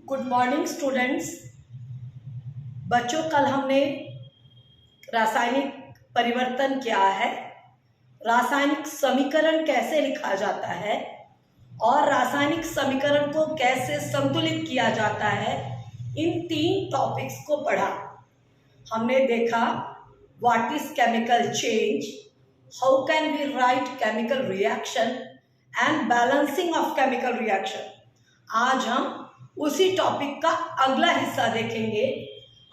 Good morning students. बच्चों, कल हमने रासायनिक परिवर्तन क्या है, रासायनिक समीकरण कैसे लिखा जाता है और रासायनिक समीकरण को कैसे संतुलित किया जाता है, इन 3 टॉपिक्स को पढ़ा। हमने देखा what is chemical change, how can we write chemical reaction and balancing of chemical reaction. आज हम उसी टॉपिक का अगला हिस्सा देखेंगे।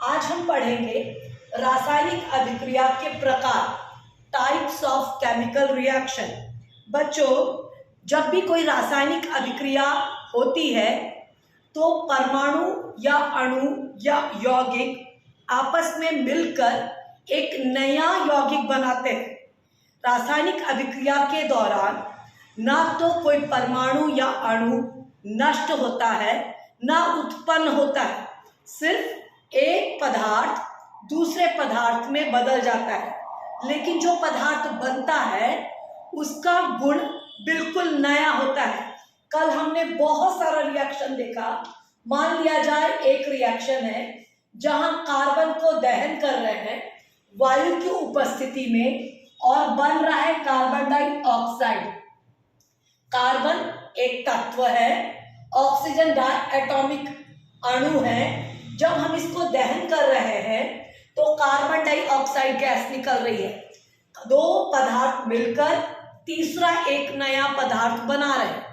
आज हम पढ़ेंगे रासायनिक अभिक्रिया के प्रकार, टाइप्स ऑफ केमिकल रिएक्शन। बच्चों, जब भी कोई रासायनिक अभिक्रिया होती है तो परमाणु या अणु या यौगिक आपस में मिलकर एक नया यौगिक बनाते हैं। रासायनिक अभिक्रिया के दौरान ना तो कोई परमाणु या अणु नष्ट होता है ना उत्पन्न होता है, सिर्फ एक पदार्थ दूसरे पदार्थ में बदल जाता है। लेकिन जो पदार्थ बनता है उसका गुण बिल्कुल नया होता है। कल हमने बहुत सारा रिएक्शन देखा। मान लिया जाए एक रिएक्शन है जहां कार्बन को दहन कर रहे हैं वायु की उपस्थिति में और बन रहा है कार्बन डाइऑक्साइड। कार्बन एक तत्व है, ऑक्सीजन डायटोमिक अणु है। जब हम इसको दहन कर रहे हैं तो कार्बन डाइऑक्साइड गैस निकल रही है। 2 पदार्थ मिलकर तीसरा एक नया पदार्थ बना रहे हैं।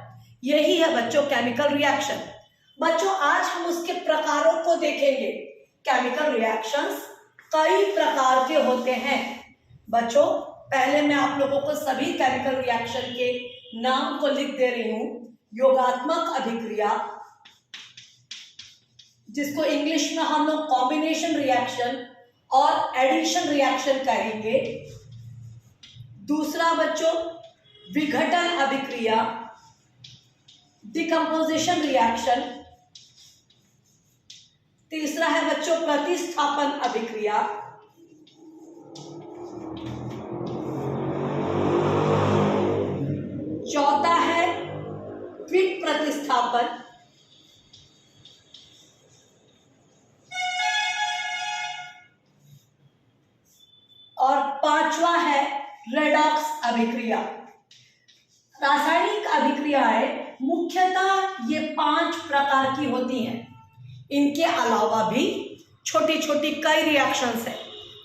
यही है बच्चों केमिकल रिएक्शन। बच्चों, आज हम उसके प्रकारों को देखेंगे। केमिकल रिएक्शंस कई प्रकार के होते हैं। बच्चों, पहले मैं आप लोगों को सभी केमिकल रिएक्शन के नाम को लिख दे रही हूं। योगात्मक अभिक्रिया, जिसको इंग्लिश में हम लोग कॉम्बिनेशन रिएक्शन और एडिशन रिएक्शन कहेंगे। दूसरा बच्चों विघटन अभिक्रिया, डिकम्पोजिशन रिएक्शन। तीसरा है बच्चों प्रतिस्थापन अभिक्रिया। चौथा है द्विक प्रतिस्थापन। और 5वां है रेडॉक्स अभिक्रिया। रासायनिक अभिक्रियाएं मुख्यतः ये 5 प्रकार की होती हैं। इनके अलावा भी छोटी छोटी कई रिएक्शंस हैं,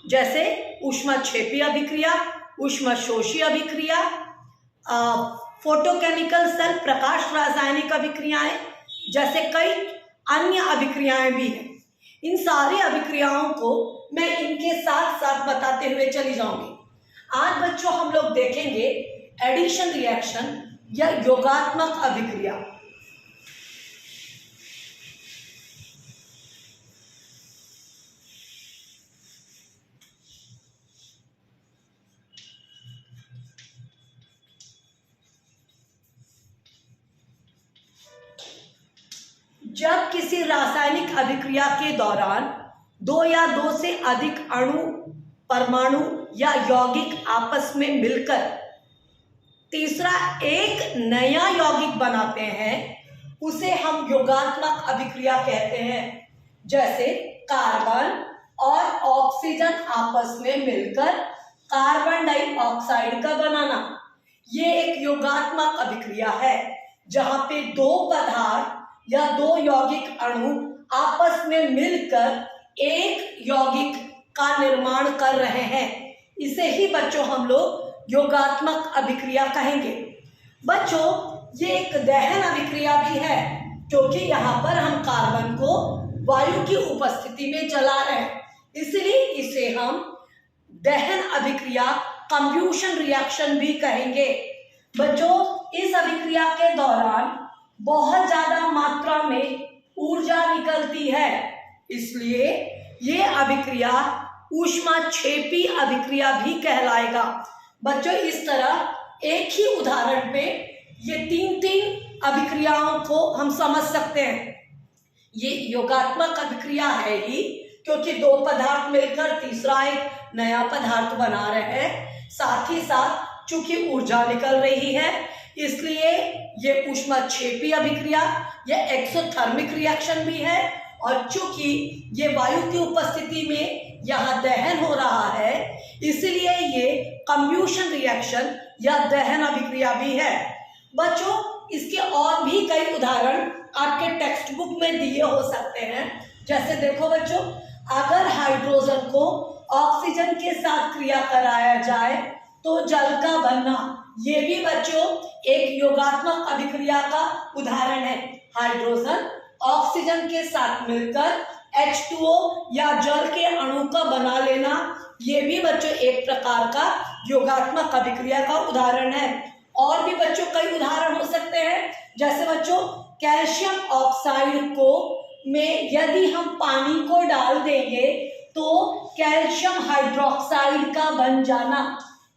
जैसे ऊष्माक्षेपी अभिक्रिया, ऊष्माशोषी अभिक्रिया, फोटोकेमिकल सेल प्रकाश रासायनिक अभिक्रियाएं, जैसे कई अन्य अभिक्रियाएं भी हैं। इन सारी अभिक्रियाओं को मैं इनके साथ साथ बताते हुए चली जाऊंगी। आज बच्चों हम लोग देखेंगे एडिशन रिएक्शन या योगात्मक अभिक्रिया। जब किसी रासायनिक अभिक्रिया के दौरान 2 या 2 से अधिक अणु, परमाणु या यौगिक आपस में मिलकर तीसरा एक नया यौगिक बनाते हैं, उसे हम योगात्मक अभिक्रिया कहते हैं। जैसे कार्बन और ऑक्सीजन आपस में मिलकर कार्बन डाइऑक्साइड का बनाना, ये एक योगात्मक अभिक्रिया है जहां पे 2 पदार्थ या 2 यौगिक अणु आपस में मिलकर एक यौगिक का निर्माण कर रहे हैं। इसे ही बच्चों हम लोग योगात्मक अभिक्रिया कहेंगे। बच्चों, ये एक दहन अभिक्रिया भी है, क्योंकि यहाँ पर हम कार्बन को वायु की उपस्थिति में जला रहे हैं, इसलिए इसे हम दहन अभिक्रिया, कंब्यूशन रिएक्शन भी कहेंगे। बच्चों, इस अभिक्रिया के दौरान बहुत ज्यादा मात्रा में ऊर्जा निकलती है, इसलिए ये अभिक्रिया ऊष्माक्षेपी अभिक्रिया भी कहलाएगा। बच्चों, इस तरह एक ही उदाहरण में ये 3 अभिक्रियाओं को हम समझ सकते हैं। ये योगात्मक अभिक्रिया है ही, क्योंकि 2 पदार्थ मिलकर तीसरा एक नया पदार्थ बना रहे हैं। साथ ही साथ चूंकि ऊर्जा निकल रही है, इसलिए ये ऊष्माक्षेपी अभिक्रिया, ये एक्सोथर्मिक रिएक्शन भी है, और चूंकि ये वायु की उपस्थिति में यहाँ दहन हो रहा है, इसलिए ये कम्ब्यूशन रिएक्शन या दहन अभिक्रिया भी है। बच्चों, इसके और भी कई उदाहरण आपके टेक्स्ट बुक में दिए हो सकते हैं। जैसे देखो बच्चों, अगर हाइड्रोजन को ऑक्सीजन के साथ क्रिया कराया जाए तो जल का बनना, ये भी बच्चों एक योगात्मक अभिक्रिया का उदाहरण है। हाइड्रोजन ऑक्सीजन के साथ मिलकर H2O या जल के अणु का बना लेना, ये भी बच्चों एक प्रकार का योगात्मक अभिक्रिया का उदाहरण है। और भी बच्चों कई उदाहरण हो सकते हैं। जैसे बच्चों, कैल्शियम ऑक्साइड को में यदि हम पानी को डाल देंगे तो कैल्शियम हाइड्रोक्साइड का बन जाना,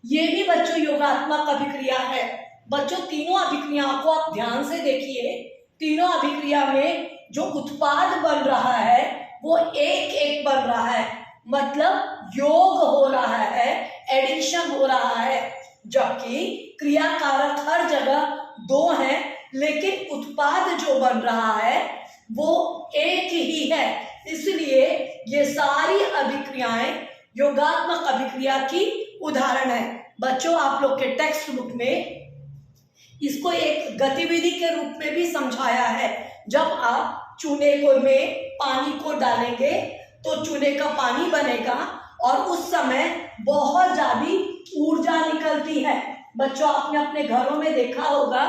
ये भी बच्चों योगात्मक अभिक्रिया है। बच्चों, तीनों अभिक्रियाओं को आप ध्यान से देखिए। तीनों अभिक्रिया में जो उत्पाद बन रहा है वो एक एक बन रहा है, मतलब योग हो रहा है, एडिशन हो रहा है। जबकि क्रियाकारक हर जगह दो हैं, लेकिन उत्पाद जो बन रहा है वो एक ही है। इसलिए ये सारी अभिक्रियाएं योगात्मक अभिक्रिया की उदाहरण है। बच्चों, आप लोग के टेक्स्ट बुक में इसको एक गतिविधि के रूप में भी समझाया है। जब आप चूने को में पानी को डालेंगे तो चूने का पानी बनेगा और उस समय बहुत ज्यादा ऊर्जा निकलती है। बच्चों, आपने अपने घरों में देखा होगा,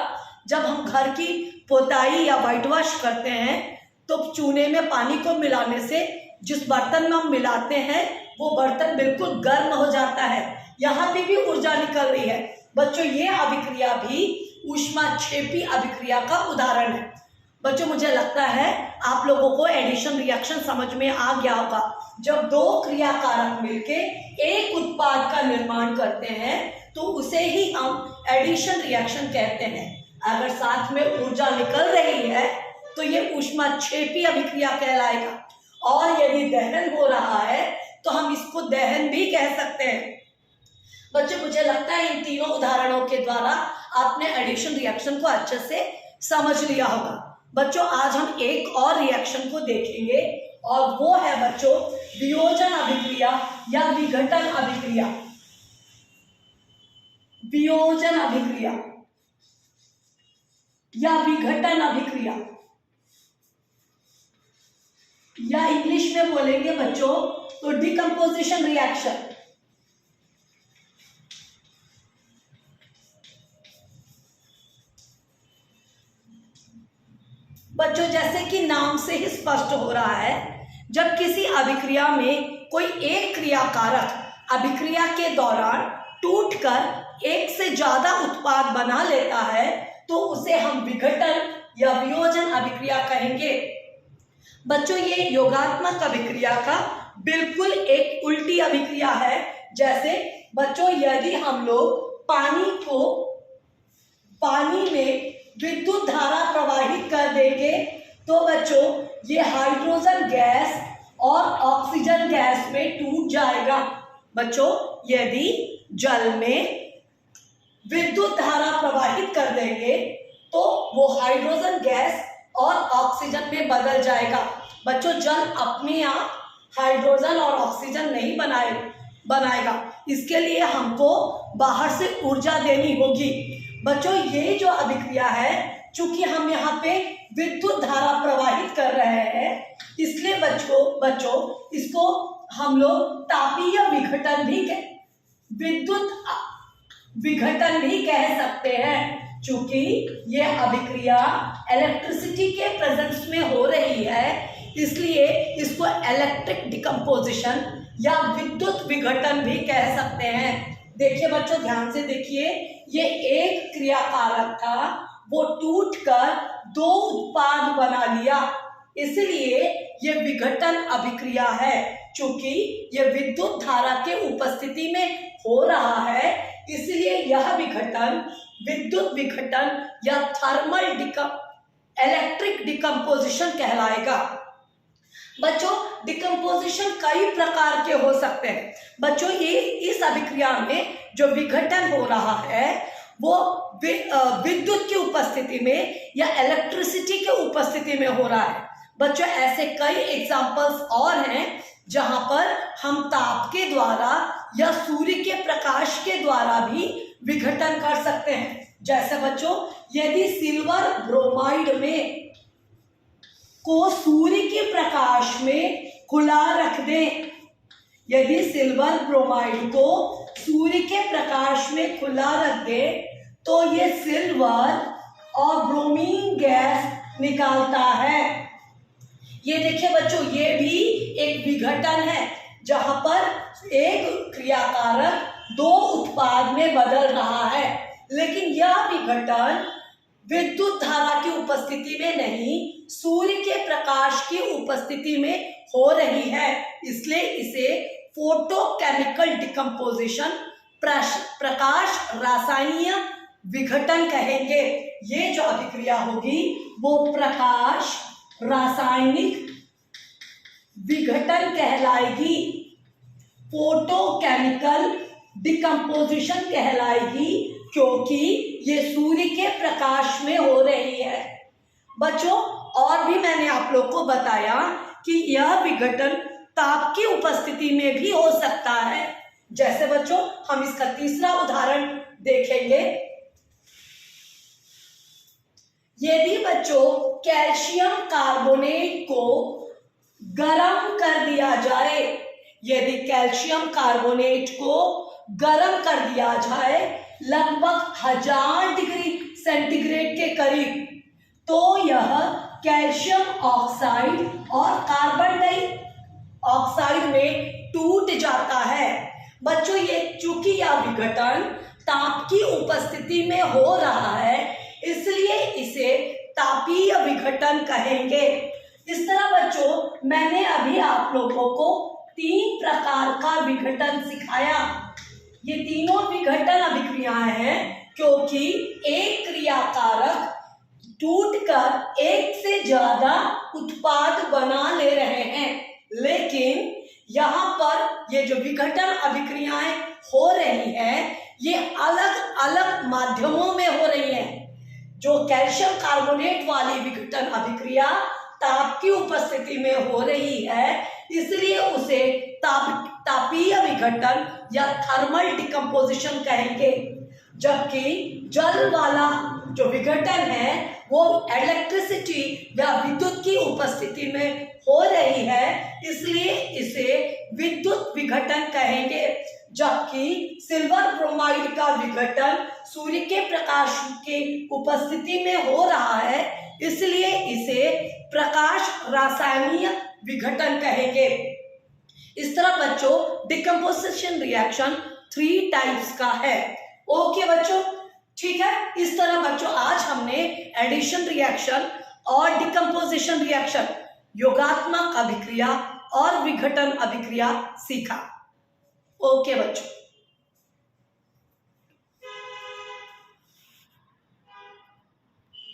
जब हम घर की पोताई या व्हाइट वॉश करते हैं तो चूने में पानी को मिलाने से जिस बर्तन में हम मिलाते हैं वो बर्तन बिल्कुल गर्म हो जाता है। यहाँ पे भी ऊर्जा निकल रही है। बच्चों, ये अभिक्रिया भी ऊष्माक्षेपी अभिक्रिया का उदाहरण है। बच्चों, मुझे लगता है आप लोगों को एडिशन रिएक्शन समझ में आ गया होगा। जब दो क्रियाकारक मिलके एक उत्पाद का निर्माण करते हैं तो उसे ही हम एडिशन रिएक्शन कहते हैं। अगर साथ में ऊर्जा निकल रही है तो ये ऊष्माक्षेपी अभिक्रिया कहलाएगा, और यदि दहन हो रहा है तो हम इसको दहन भी कह सकते हैं। बच्चों, मुझे लगता है इन तीनों उदाहरणों के द्वारा आपने एडिशन रिएक्शन को अच्छे से समझ लिया होगा। बच्चों, आज हम एक और रिएक्शन को देखेंगे और वो है बच्चों वियोजन अभिक्रिया या विघटन अभिक्रिया। वियोजन अभिक्रिया या विघटन अभिक्रिया, या इंग्लिश में बोलेंगे बच्चों तो डिकम्पोजिशन रिएक्शन। बच्चों, जैसे कि नाम से ही स्पष्ट हो रहा है, जब किसी अभिक्रिया में कोई एक क्रियाकारक अभिक्रिया के दौरान टूटकर एक से ज्यादा उत्पाद बना लेता है तो उसे हम विघटन या वियोजन अभिक्रिया कहेंगे। बच्चों, ये योगात्मक अभिक्रिया का बिल्कुल एक उल्टी अभिक्रिया है। जैसे बच्चों, यदि हम लोग पानी में विद्युत धारा प्रवाहित कर देंगे तो बच्चों ये हाइड्रोजन गैस और ऑक्सीजन गैस में टूट जाएगा। बच्चों, यदि जल में विद्युत धारा प्रवाहित कर देंगे तो वो हाइड्रोजन गैस और ऑक्सीजन में बदल जाएगा। बच्चों, जल अपने आप हाइड्रोजन और ऑक्सीजन नहीं बनाएगा, इसके लिए हमको बाहर से ऊर्जा देनी होगी। बच्चों, ये जो अभिक्रिया है, चूंकि हम यहाँ पे विद्युत धारा प्रवाहित कर रहे हैं, इसलिए बच्चों इसको हम लोग तापीय विघटन भी विद्युत विघटन भी कह सकते हैं। चूंकि ये अभिक्रिया इलेक्ट्रिसिटी के प्रेजेंस में हो रही है, इसलिए इसको इलेक्ट्रिक डिकम्पोजिशन या विद्युत विघटन भी कह सकते हैं। देखिए बच्चों, ध्यान से देखिए, ये एक क्रियाकारक था, वो टूटकर दो उत्पाद बना लिया, इसलिए ये विघटन अभिक्रिया है। चूंकि ये विद्युत धारा के उपस्थिति में हो रहा है, इसलिए यह विघटन विद्युत विघटन या थर्मल इलेक्ट्रिक डिकम्पोजिशन कहलाएगा। बच्चों, डिकम्पोजिशन कई प्रकार के हो सकते हैं। बच्चों, ये इस अभिक्रिया में जो विघटन हो रहा है वो विद्युत की उपस्थिति में या इलेक्ट्रिसिटी के उपस्थिति में हो रहा है। बच्चों ऐसे कई एग्जाम्पल्स और हैं जहां पर हम ताप के द्वारा या सूर्य के प्रकाश के द्वारा भी विघटन कर सकते हैं। जैसे बच्चों यदि सिल्वर ब्रोमाइड में को सूर्य के प्रकाश में खुला रख दें, यदि सिल्वर ब्रोमाइड को सूर्य के प्रकाश में खुला रख दें तो ये सिल्वर और ब्रोमीन गैस निकालता है। ये देखिए बच्चों ये भी एक विघटन है जहां पर एक क्रियाकारक दो उत्पाद में बदल रहा है, लेकिन यह विघटन विद्युत धारा की उपस्थिति में नहीं, सूर्य के प्रकाश की उपस्थिति में हो रही है, इसलिए इसे फोटोकेमिकल डिकम्पोजिशन, प्रकाश रासायनिक विघटन कहेंगे। ये जो अभिक्रिया होगी वो प्रकाश रासायनिक विघटन कहलाएगी, फोटोकेमिकल डिकम्पोजिशन कहलाएगी, क्योंकि ये सूर्य के प्रकाश में हो रही है। बच्चों और भी मैंने आप लोग को बताया कि यह विघटन ताप की उपस्थिति में भी हो सकता है। जैसे बच्चों हम इसका तीसरा उदाहरण देखेंगे। यदि बच्चों कैल्शियम कार्बोनेट को गर्म कर दिया जाए, यदि कैल्शियम कार्बोनेट को गर्म कर दिया जाए लगभग 1000 डिग्री सेंटीग्रेड के करीब, तो यह कैल्शियम ऑक्साइड और कार्बन डाइऑक्साइड में टूट जाता है। बच्चों ये चूंकि यह विघटन ताप की उपस्थिति में हो रहा है, इसलिए इसे तापीय विघटन कहेंगे। इस तरह बच्चों मैंने अभी आप लोगों को 3 प्रकार का विघटन सिखाया। ये तीनों विघटन अभिक्रियाएं हैं क्योंकि एक क्रियाकारक टूटकर एक से ज्यादा उत्पाद बना ले रहे हैं, लेकिन यहाँ पर ये जो विघटन अभिक्रियाएं हो रही हैं ये अलग अलग माध्यमों में हो रही हैं। जो कैल्शियम कार्बोनेट वाली विघटन अभिक्रिया ताप की उपस्थिति में हो रही है, इसलिए उसे तापीय विघटन या थर्मल डिकम्पोजिशन कहेंगे, जबकि जल वाला जो विघटन है वो इलेक्ट्रिसिटी या विद्युत की उपस्थिति में हो रही है, इसलिए इसे विद्युत विघटन कहेंगे। जबकि सिल्वर ब्रोमाइड का विघटन सूर्य के प्रकाश के उपस्थिति में हो रहा है, इसलिए इसे प्रकाश रासायनिक विघटन कहेंगे। इस तरह बच्चों डिकम्पोजिशन रिएक्शन 3 टाइप्स का है। ओके बच्चों, ठीक है। इस तरह बच्चों आज हमने एडिशन रिएक्शन और डिकम्पोजिशन रिएक्शन, योगात्मक अभिक्रिया और विघटन अभिक्रिया सीखा। ओके बच्चों।